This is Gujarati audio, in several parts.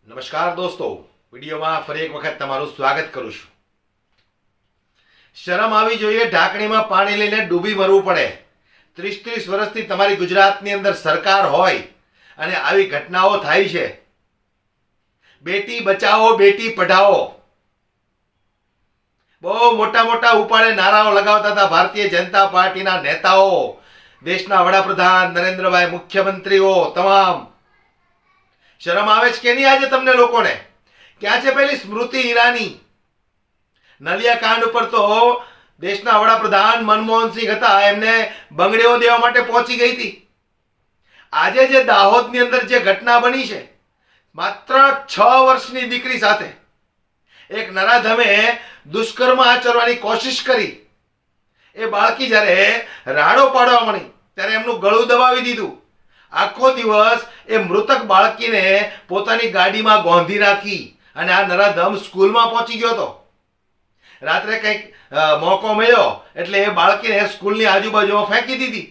નમસ્કાર દોસ્તો, વિડીયોમાં ફરી એક વખત તમારું સ્વાગત કરું છું. શરમ આવી જોઈએ ઢાંકણીમાં પાણી લઈને ડૂબી મરવું પડે. 30 વર્ષથી તમારી ગુજરાતની અંદર સરકાર હોય અને આવી ઘટનાઓ થાય છે. બેટી બચાવો બેટી પઢાઓ બહુ મોટા મોટા ઉપાડે નારાઓ લગાવતા હતા ભારતીય જનતા પાર્ટીના નેતાઓ, દેશના વડાપ્રધાન નરેન્દ્રભાઈ, મુખ્યમંત્રીઓ તમામ. શરમ આવે છે કે નહીં આજે તમને લોકોને? ક્યાં છે પેલી સ્મૃતિ ઈરાની? નલિયા કાંડ ઉપર તો દેશના વડાપ્રધાન મનમોહનસિંહ હતા, એમને બંગડીઓ દેવા માટે પહોંચી ગઈ હતી. આજે જે દાહોદની અંદર જે ઘટના બની છે, માત્ર 6 વર્ષની દીકરી સાથે એક નરાધમે દુષ્કર્મ આચરવાની કોશિશ કરી. એ બાળકી જ્યારે રાડો પાડવા મળી ત્યારે એમનું ગળું દબાવી દીધું. આખો દિવસ એ મૃતક બાળકીને પોતાની ગાડીમાં ગોંધી રાખી અને આ નરાધમ સ્કૂલમાં પહોંચી ગયો હતો. રાત્રે કંઈક મોકો મળ્યો એટલે એ બાળકીને સ્કૂલની આજુબાજુમાં ફેંકી દીધી.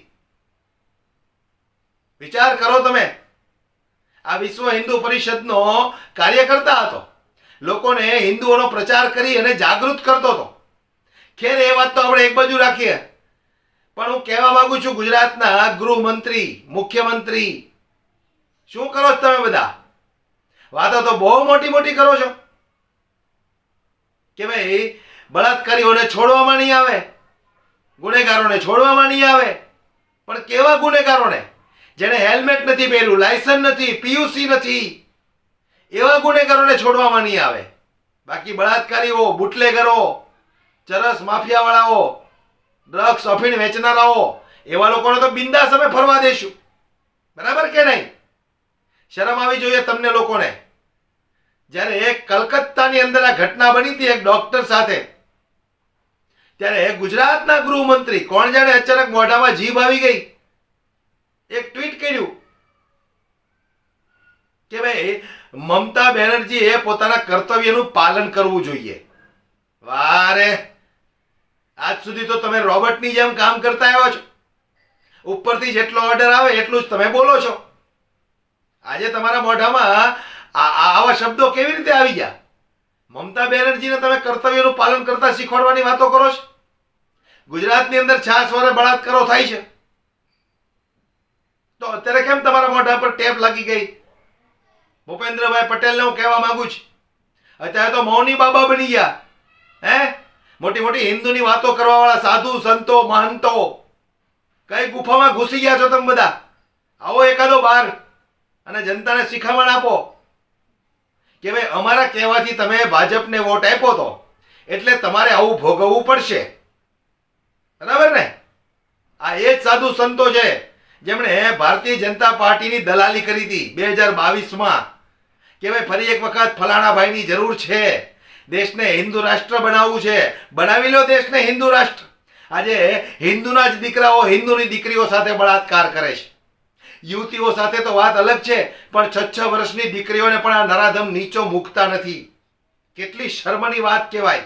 વિચાર કરો તમે. આ વિશ્વ હિન્દુ પરિષદનો કાર્યકર્તા હતો, લોકોને હિન્દુઓનો પ્રચાર કરી અને જાગૃત કરતો હતો. ખેર એ વાત તો આપણે એક બાજુ રાખીએ, પણ હું કહેવા માંગુ છું ગુજરાતના ગૃહમંત્રી, મુખ્યમંત્રી, શું કરો છો તમે બધા? વાતો તો બહુ મોટી મોટી કરો છો કે ભાઈ બળાત્કારીઓને છોડવામાં નહીં આવે, ગુનેગારોને છોડવામાં નહીં આવે. પણ કેવા ગુનેગારોને? જેને હેલ્મેટ નથી પહેર્યું, લાયસન્સ નથી, પીયુસી નથી, એવા ગુનેગારોને છોડવામાં નહીં આવે. બાકી બળાત્કારીઓ, બુટલેગરો, ચરસ માફિયાવાળાઓ, ડ્રગ્સ અફીણ વેચનારાઓ, એવા લોકોને તો બિંદાસ અમે ફરવા દેશું. બરાબર કે નહીં? શરમ આવી જોઈએ તમને લોકોને. જ્યારે એક કલકત્તાની અંદર આ ઘટના બની હતી એક ડોક્ટર સાથે, ત્યારે ગુજરાતના ગૃહમંત્રી કોણ જાણે અચાનક મોઢામાં જીભ આવી ગઈ, એક ટ્વીટ કર્યું કે ભાઈ મમતા બેનર્જીએ પોતાના કર્તવ્યનું પાલન કરવું જોઈએ. વારે, આજ સુધી તો તમે રોબોટની જેમ કામ કરતા આવ્યા છો. ઉપરથી જેટલો ઓર્ડર આવે એટલું જ તમે બોલો છો. આજે તમારા મોઢામાં આવા શબ્દો કેવી રીતે આવી ગયા? મમતા બેનર્જીને તમે કર્તવ્યનું પાલન કરતા શીખવાડવાની વાતો કરો છો. ગુજરાતની અંદર 6 વર્ષે બળાત્કારો થાય છે, તો અત્યારે કેમ તમારા મોઢા પર ટેપ લાગી ગઈ? ભૂપેન્દ્રભાઈ પટેલને હું કહેવા માંગુ છું, અત્યારે તો મૌની બાબા બની ગયા. મોટી મોટી હિન્દુની વાતો કરવા વાળા સાધુ સંતો મહંતો કઈ ગુફામાં ઘૂસી ગયા છો તમે બધા? આવો એકાદો બાર અને જનતાને શિખામણ આપો કે ભાઈ અમારા કહેવાથી તમે ભાજપને વોટ આપ્યો તો એટલે તમારે આવું ભોગવવું પડશે. બરાબર ને? આ એ જ સાધુ સંતો છે જેમણે ભારતીય જનતા પાર્ટીની દલાલી કરી હતી 2022માં કે ભાઈ ફરી એક વખત ફલાણા ભાઈની જરૂર છે, દેશને હિન્દુ રાષ્ટ્ર બનાવવું છે. બનાવી લો દેશને હિન્દુ રાષ્ટ્ર. આજે હિન્દુના જ દીકરાઓ હિન્દુની દીકરીઓ સાથે બળાત્કાર કરે છે. યુવતીઓ સાથે તો વાત અલગ છે, પણ 6 વર્ષની દીકરીઓને પણ આ નરાધમ નીચો મૂકતા નથી. કેટલી શર્મની વાત કહેવાય.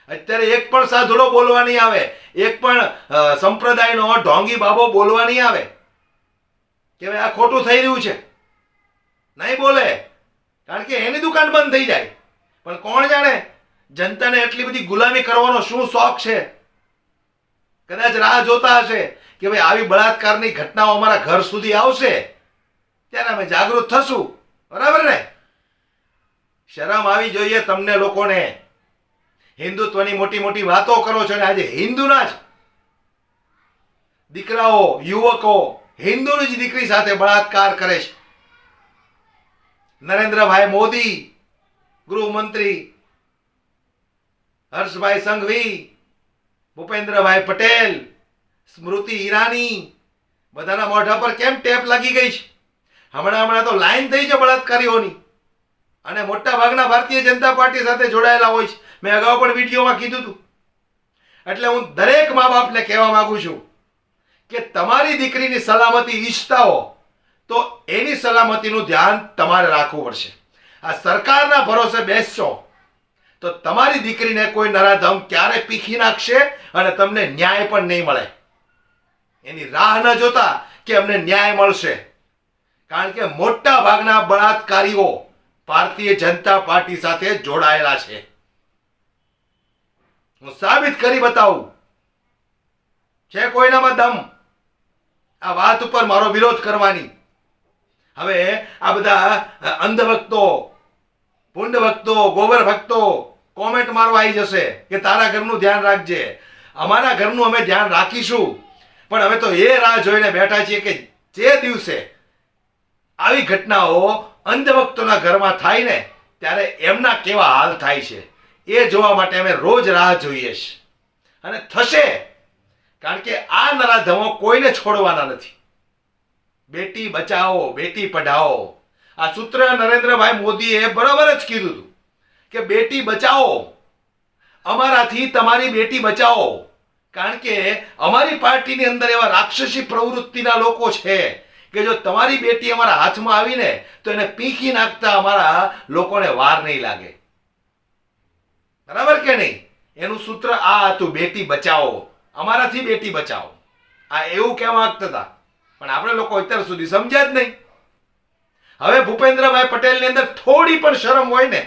અત્યારે એક પણ સાધુડો બોલવા નહીં આવે, એક પણ સંપ્રદાયનો ઢોંગી બાબો બોલવા નહીં આવે કે ભાઈ આ ખોટું થઈ રહ્યું છે. નહીં બોલે, કારણ કે એની દુકાન બંધ થઈ જાય. પણ કોણ જાણે જનતાને એટલી બધી ગુલામી કરવાનો શું શોખ છે? કદાચ રાહ જોતા હશે કે ભાઈ આવી બળાત્કારની ઘટનાઓ અમારા ઘર સુધી આવશે ત્યારે અમે જાગૃત થશું. બરાબર ને? શરમ આવી જોઈએ તમને લોકોને. હિન્દુત્વની મોટી મોટી વાતો કરો છો ને આજે હિન્દુના જ દીકરાઓ, યુવકો હિન્દુની જ દીકરી સાથે બળાત્કાર કરે છે. નરેન્દ્રભાઈ મોદી, ગૃહમંત્રી હર્ષભાઈ સંઘવી, ભૂપેન્દ્રભાઈ પટેલ, સ્મૃતિ ઈરાની, બધાના મોઢા પર કેમ ટેપ લાગી ગઈ છે? હમણાં તો લાઈન થઈ છે બળાત્કારીઓની અને મોટા ભાગના ભારતીય જનતા પાર્ટી સાથે જોડાયેલા હોય છે. મેં અગાઉ પણ વિડીયોમાં કીધું હતું. એટલે હું દરેક મા બાપને કહેવા માંગુ છું કે તમારી દીકરીની સલામતી ઈચ્છતા હો તો એની સલામતીનું ધ્યાન તમારે રાખવું પડશે. આ સરકારના ભરોસે બેસશો તો તમારી દીકરીને કોઈ નરાધમ ક્યારે પીખી નાખશે અને તમને ન્યાય પણ નહીં મળે. એની રાહ ન જોતા કે અમને ન્યાય મળશે. કારણ કે મોટા ભાગના બળાત્કારીઓ ભારતીય જનતા પાર્ટી સાથે જોડાયેલા છે. હું સાબિત કરી બતાવું. છે કોઈનામાં દમ આ વાત ઉપર મારો વિરોધ કરવાની? હવે આ બધા અંધભક્તો, પુંડ ભક્તો, ગોબર ભક્તો કોમેન્ટ મારવા આવી જશે કે તારા ઘરનું ધ્યાન રાખજે. અમારા ઘરનું અમે ધ્યાન રાખીશું, પણ અમે તો એ રાહ જોઈને બેઠા છીએ કે જે દિવસે આવી ઘટનાઓ અંધભક્તોના ઘરમાં થાય ને ત્યારે એમના કેવા હાલ થાય છે એ જોવા માટે અમે રોજ રાહ જોઈએ છીએ. અને થશે, કારણ કે આ નરાધમો કોઈને છોડવાના નથી. બેટી બચાવો, બેટી પઢાઓ, આ સૂત્ર નરેન્દ્રભાઈ મોદીએ બરાબર જ કીધું હતું કે બેટી બચાવો, અમારાથી તમારી બેટી બચાવો. કારણ કે અમારી પાર્ટીની અંદર એવા રાક્ષસી પ્રવૃત્તિના લોકો છે કે જો તમારી બેટી અમારા હાથમાં આવીને તો એને પીંખી નાખતા અમારા લોકોને વાર નહીં લાગે. બરાબર કે નહીં? એનું સૂત્ર આ હતું, બેટી બચાવો, અમારાથી બેટી બચાવો. આ એવું કહેવા માંગતા હતા, પણ આપણે લોકો અત્યાર સુધી સમજ્યા જ નહીં. હવે ભૂપેન્દ્રભાઈ પટેલની અંદર થોડી પણ શરમ હોય ને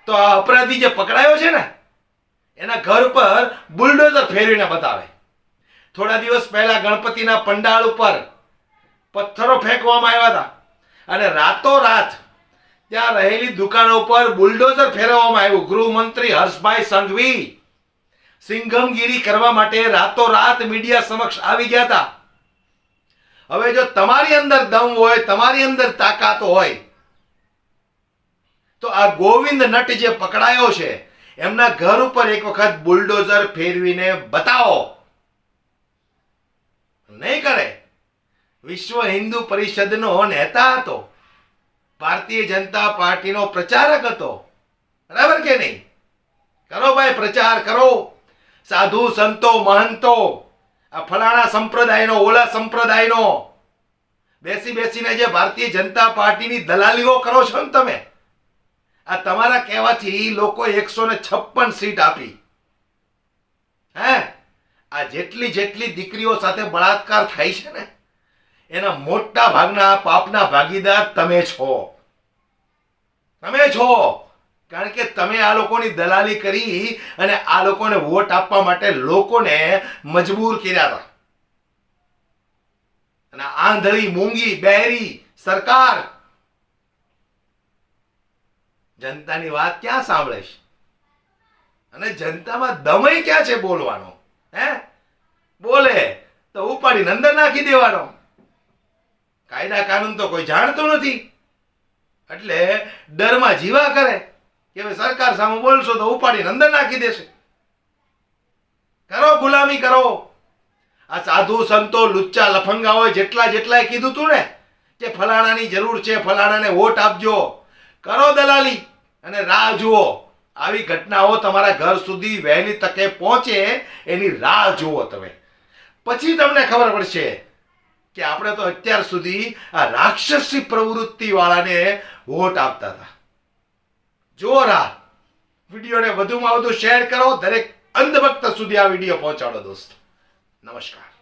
તો આ અપરાધી જે પકડાયો છે ને એના ઘર પર બુલડોઝર ફેરવીને બતાવે. થોડા દિવસ પહેલા ગણપતિના પંડાળ ઉપર પથ્થરો ફેંકવામાં આવ્યા હતા અને રાતોરાત ત્યાં રહેલી દુકાનો પર બુલડોઝર ફેરવવામાં આવ્યું. ગૃહમંત્રી હર્ષભાઈ સંઘવી સિંઘમગીરી કરવા માટે રાતોરાત મીડિયા સમક્ષ આવી ગયા હતા. હવે જો તમારી અંદર દમ હોય, તમારી અંદર તાકાત હોય તો આ ગોવિંદ નટ જે પકડાયો છે એમના ઘર ઉપર એક વખત બુલડોઝર ફેરવીને બતાવો. નહીં કરે. વિશ્વ હિન્દુ પરિષદનો નેતા હતો, ભારતીય જનતા પાર્ટીનો પ્રચારક હતો. બરાબર કે નહીં? કરો ભાઈ, પ્રચાર કરો. સાધુ સંતો મહંતો, આ ફલાણા સંપ્રદાયનો, ઓલા સંપ્રદાયનો બેસી બેસીને જે ભારતીય જનતા પાર્ટીની દલાલીઓ કરો છો ને તમે, આ તમારા કહેવાથી લોકો 156 સીટ આપી. હે, આ જેટલી દીકરીઓ સાથે બળાત્કાર થાય છે ને એના મોટા ભાગના પાપના ભાગીદાર તમે છો. તમે છો, કારણ કે તમે આ લોકોની દલાલી કરી અને આ લોકોને વોટ આપવા માટે લોકોને મજબૂર કર્યા હતા. અને આંધળી, મૂંગી, બહેરી સરકાર જનતાની વાત ક્યાં સાંભળે છે? અને જનતામાં દમય ક્યાં છે બોલવાનો? હે, બોલે તો ઉપાડીને અંદર નાખી દેવાનો. કાયદા કાનૂન તો કોઈ જાણતું નથી એટલે ડરમાં જીવા કરે કે હવે સરકાર સામે બોલશો તો ઉપાડીને અંદર નાખી દેશે. કરો, ગુલામી કરો. આ સાધુ સંતો, લુચ્ચા લફંગાઓએ જેટલાએ કીધું તું ને કે ફલાણાની જરૂર છે, ફલાણાને વોટ આપજો, કરો દલાલી અને રાહ જુઓ. આવી ઘટનાઓ તમારા ઘર સુધી વહેલી તકે પહોંચે એની રાહ જુઓ તમે. પછી તમને ખબર પડશે કે આપણે તો અત્યાર સુધી આ રાક્ષસી પ્રવૃત્તિ વાળાને વોટ આપતા હતા. જુઓ રાહ. વિડીયોને વધુમાં વધુ શેર કરો. દરેક અંધભક્ત સુધી આ વિડીયો પહોંચાડો દોસ્તો. નમસ્કાર.